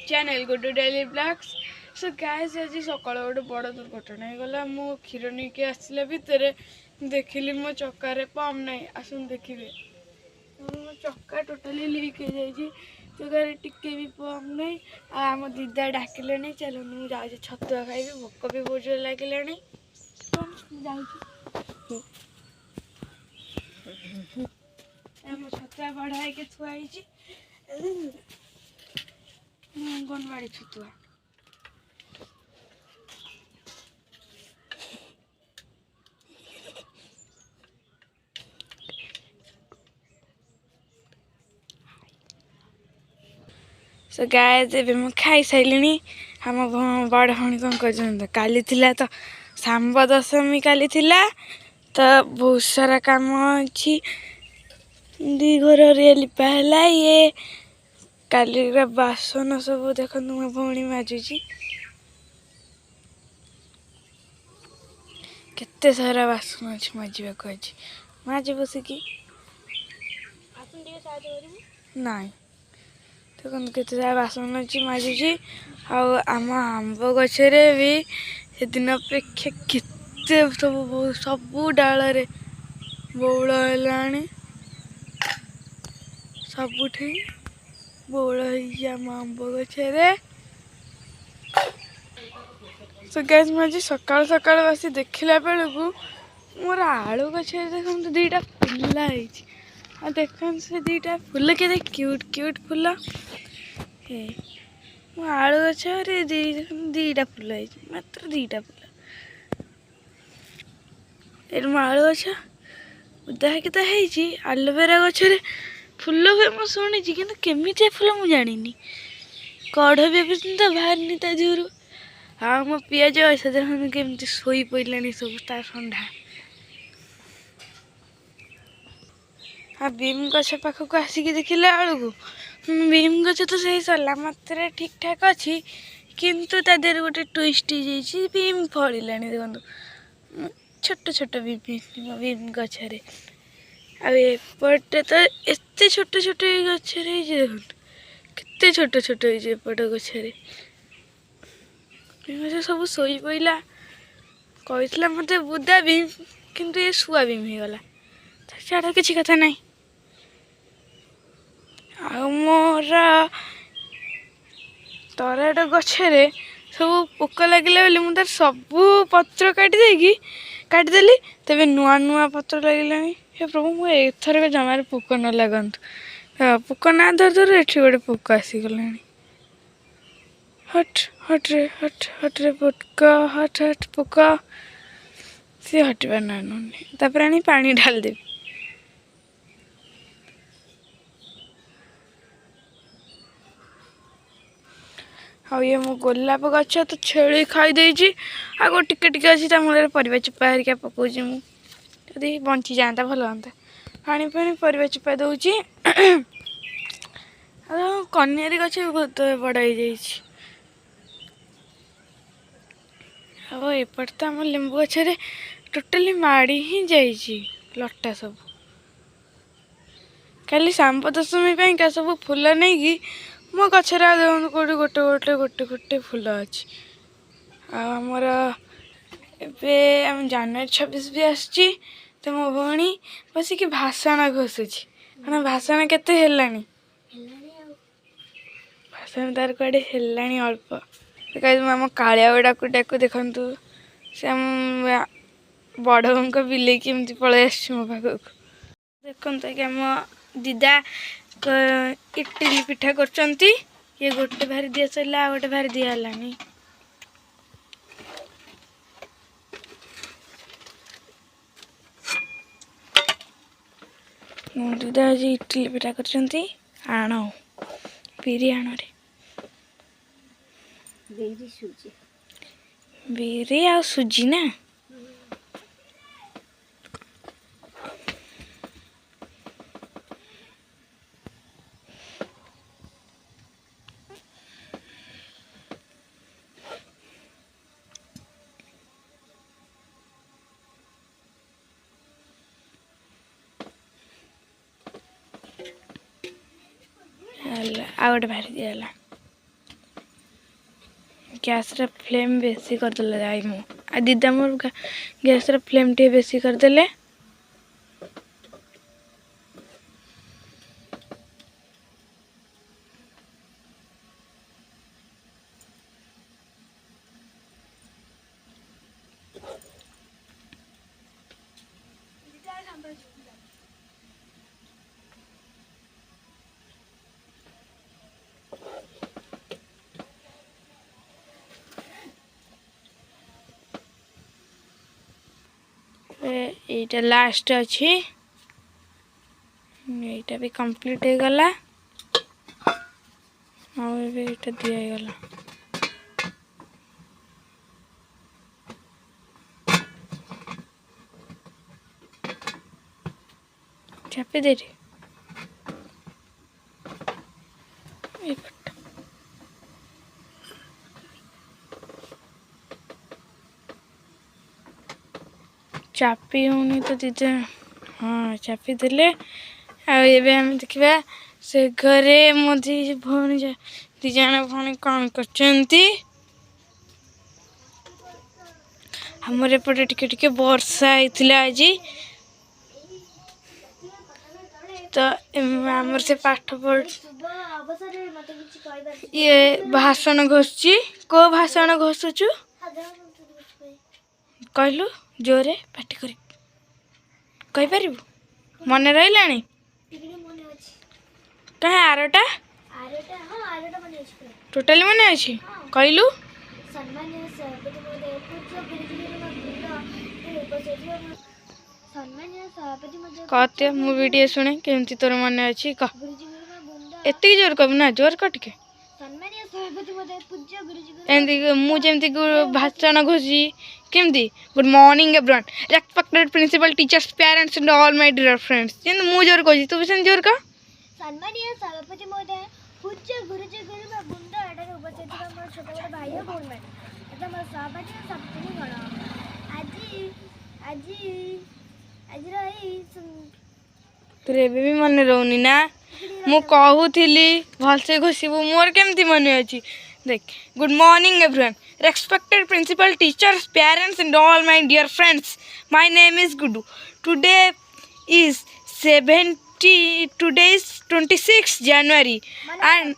Channel Guddu daily blogs. So guys आज सकाल गोटे बड़ दुर्घटना होगा। मु क्षीर नहीं आसला भितर देखिली मो चक्कर पंप ना आसन देखिए मो चक्का टोटाली लीक हो जाए। चक्कर टिके भी पंप नहीं। आम दीदा डाकिले चलो मुझे जाऊँ छतुआ खाइबी भोक भी बहुत जोर लगे छतुआ बढ़ाई के थुआई अंगनवाड़ी छतुआ। सो गाइस एबे मु खाई साइलिनी। हम बड़ भणी कौन कर काली थिला तो सांब दशमी काली थिला तो बहुत सारा काम अच्छी दी घर रियली पहला ये काली बासन सब देख मो भौणी माजुची केते सारा बासन अच्छी माजिबा अच्छी माज बसिकी नाई देखो केते सारा बासन अच्छी माजुची। आम आंब गछरे भी सेदिन अपेक्षा केते सब डाल बौल है सबुठी बौल आम आंब गछरे। सो गाइस मुझे सकाल सकाल बस देखला बेलू मोर आलू गछरे देखो दीटा फुला है देख से दीटा फुल के क्यूट क्यूट फुल हे मो आलू गछरे दीटा फुल है मात्र दीटा फुल ये मो आलू गछ उदा तो है आलोवेरा गछरे फुल हुए मुझे शुणी कि केमी फुल मुझे जानी कढ़ भी तो बाहरनी ता देहरु। हाँ मो पिज ऐसा देखो केमती शोई पड़ा सब ता ठंडा। हाँ बीम गछ पाखक आसिक देखला बेलू बीम गछ तो सही सरला मात्र ठीक ठाक अच्छी किंतु ता देहर गोटे ट्विस्ट हो बीम फड़ा देखो छोट छोट बीम गछरे आपटे तो एत छोट छोट गछरे देखो केते छोट छोट होपट गछरे सब शोई पड़ा कहला मत बुदा बीम किंतु ये शुआ बीम हो गला छाड़ किसी कथा ना। मोर तराट गछरे सब पोक लगे बोली मुझे सबू पत्र काटिदेली तेरे नुआ नुआ पत्र लगे। हे प्रभु मुझे एथर जमार पोक न लगतु पोक ना धर धर ये गोटे पोक आसीगला हट हट रे हट हट रे पोक हट हट पोक सी हटवा ना आनी पानी ढाल देवी। हाँ ये मो गोलाप गछ तो छेली खाईदे आगे टिके टिके अच्छी मूल पर चुपा हरिका पकाऊँ मुझे बंची जाता भल हाँ पानी पानी पर चुपा दूची। कनियारी गछ भी बहुत बड़ हो एपट तो आम लेंबू गछरे टोटाली माड़ी ही जाइए लटा सब खाली सांब दशमी का सब फूल नहीं कि मो गछरे देखो कौटे गोटे गोटे गोटे गोटे फूल अच्छी आमर एम जनवरी 26 भी आसची तो मो भौणी बसिक भाषण घोषुची कण भाषण केते हेलानी भाषण तार कड़े हेलानी अल्प आम कालिया डाकू डाकू देखु से बड़ को बिले केमती पलि आस मो पाखक देखते कि आम दीदा इटली पिठा कर ये गोटे भारी दिया सरला गोटे भारी दिहलानी दीदा आज इटली पिठा कर आण बिरी आण रे बिरी आ सुजी ना आ गोटे भारी दिगला गैस फ्लेम बेसी करदे जाई मु आ दीदा मोर गैस फ्लेम टे बेसी करदे एटा लास्ट अच्छी एटा भी कंप्लीट हो गला और एटा दिया गला चापे दे रे चापी होनी तो दीदी हाँ चापी देले आम देखा से घरे मो भौणी दी जण भौणी कौन करमर एपटे टिके वर्षा होता आज तो आमर से पाठ पढ़ ये भाषण घोषुची को भाषण घोषुचु कहलु जोरे पाटी कर कही पार मन रहा कहीं आरटा टोटाली मन अच्छी कहलु कहते मु वीडियो शुणे केमती तोर मन अच्छी कह एति जोर कब ना जोर कह टिके मुझे भाषण घोषी केमती good morning everyone respected principal teachers parents and all my dear friends जेंति मु जोर कहजी तू भी सेन जोर का सम्मानीय सभापति महोदय पूज्य गुरुजी गुरुमा वृंद एठारे उपस्थित मोर छोट बड़ भाई और भौणी एटा मोर सभापति सप्तमी गण आज रही तोरे भी मन रहनी ना मु कहूली भलसे घोषबू मोर केमती मन अच्छी देख good morning everyone respected principal teachers parents and all my dear friends my name is Guddu today is 26 January and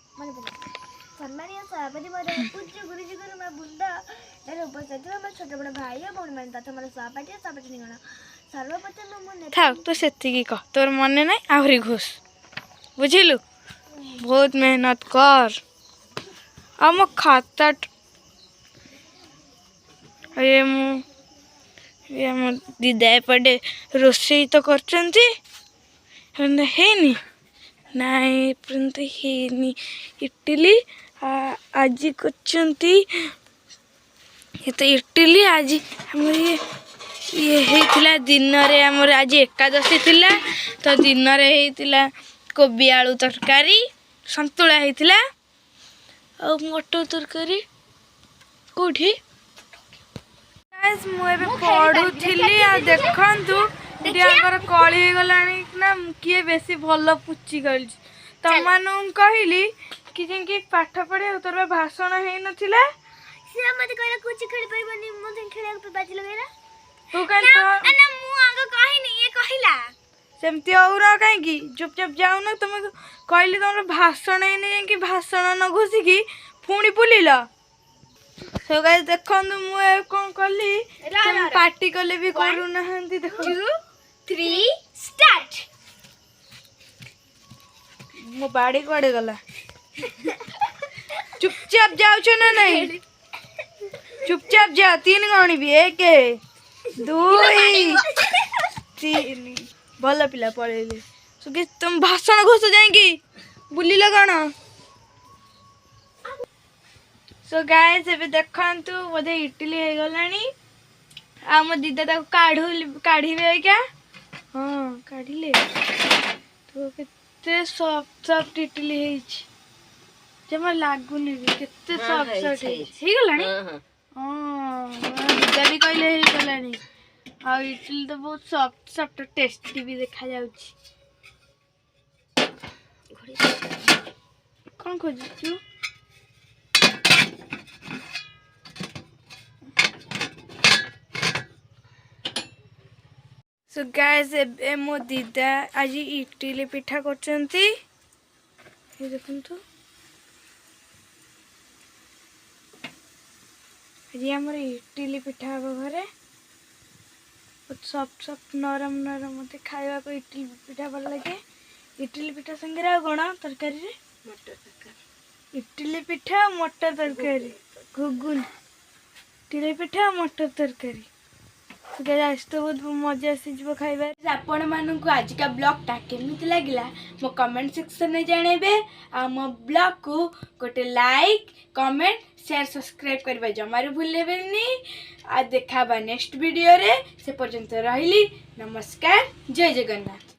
सम्मानीय सभापति महोदय पूज्य गुरुजी गुरुमा वृंद एठारे उपस्थित मोर छोट बड़ भाई और भौणी तथा मोर सभापति सप्तमी गण सर्वप्रथम मो था तो से कह तोर मन ना आहरी घोष बुझिलु बहुत मेहनत कर आम खाता ये मो दीदा एपटे रोषे तो करचंती हेनी नाई पर्यंत हेनी इटली आज करचंती ये तो इटली आज हमर ये हेतिला दिन रे हमर आज एकादशी थिला तो दिन रे हेतिला कोबी आलू तरकारी संतुला हेतिला और मटर तरकारी कोठी गाइस मु एबे पढुथिली आ देखंतु एडियाकर कळी गलानी ना किए बेसी भल पुची गल तमानु कहली कि जेंकी पाठ पढे तोर भाषण हे नथिला से मते कहला कुछ खेल परबनी मते खेले पे बाजी लगेला तू कह तो ना मु आगे कहि नहीं ये कहिला सेमती और कहीं कि चुपचाप जाऊ ना तुम कहली तुम भाषण है भाषण न घोषिकी पुणी बुलिल सो गाइस देखो मुझे कौन कली पार्टी कले भी करूना देखो 2 3 स्टार्ट मो बाड़ी कड़े गला चुपचाप जाऊ ना नहीं चुपचाप जा 3 गणी भी 1 2 3 भल पिला पड़े सुगे तुम भाषण घोष जाएंगी बुलिल कौन सो गाइस एबे देखंतु बोधे इडली हो गलानी आ मो दीदा ताको काढ़ीबे क्या हां काढ़ीले तो केते सॉफ्ट सॉफ्ट इडली हेछि जमा लागुनी केते सॉफ्ट सॉफ्ट हे गलानी हां दीदा भी कहले हे गलानी आ इडली तो बहुत सॉफ्ट सॉफ्ट टेस्टी भी देखा जाउछि कौन खोजु सो गाइस ए मो दीदा आज इडली पिठा करचंती ये देखंतु आज हमर इडली पिठा हबो घरे सॉफ्ट सॉफ्ट नरम नरम मते खाइबा को इडली पिठा भल लगे इडली पिठा संगे आ कोन तरकारी रे मटर तरकारी इडली पिठा मटर तरकारी घुगुन इडली पिठा मटर तरकारी आज तो बहुत मजा आसीज खाइबा आपण मानक आज का ब्लॉगटा केमिति लागला मो कमेंट सेक्शन में जानबे आ मो ब्लॉग को गोटे लाइक कमेंट शेयर सब्सक्राइब करबा जमारू भूलेबेनी आ देखाबा नेक्स्ट वीडियो रे से पर्यंत रहिली नमस्कार जय जगन्नाथ।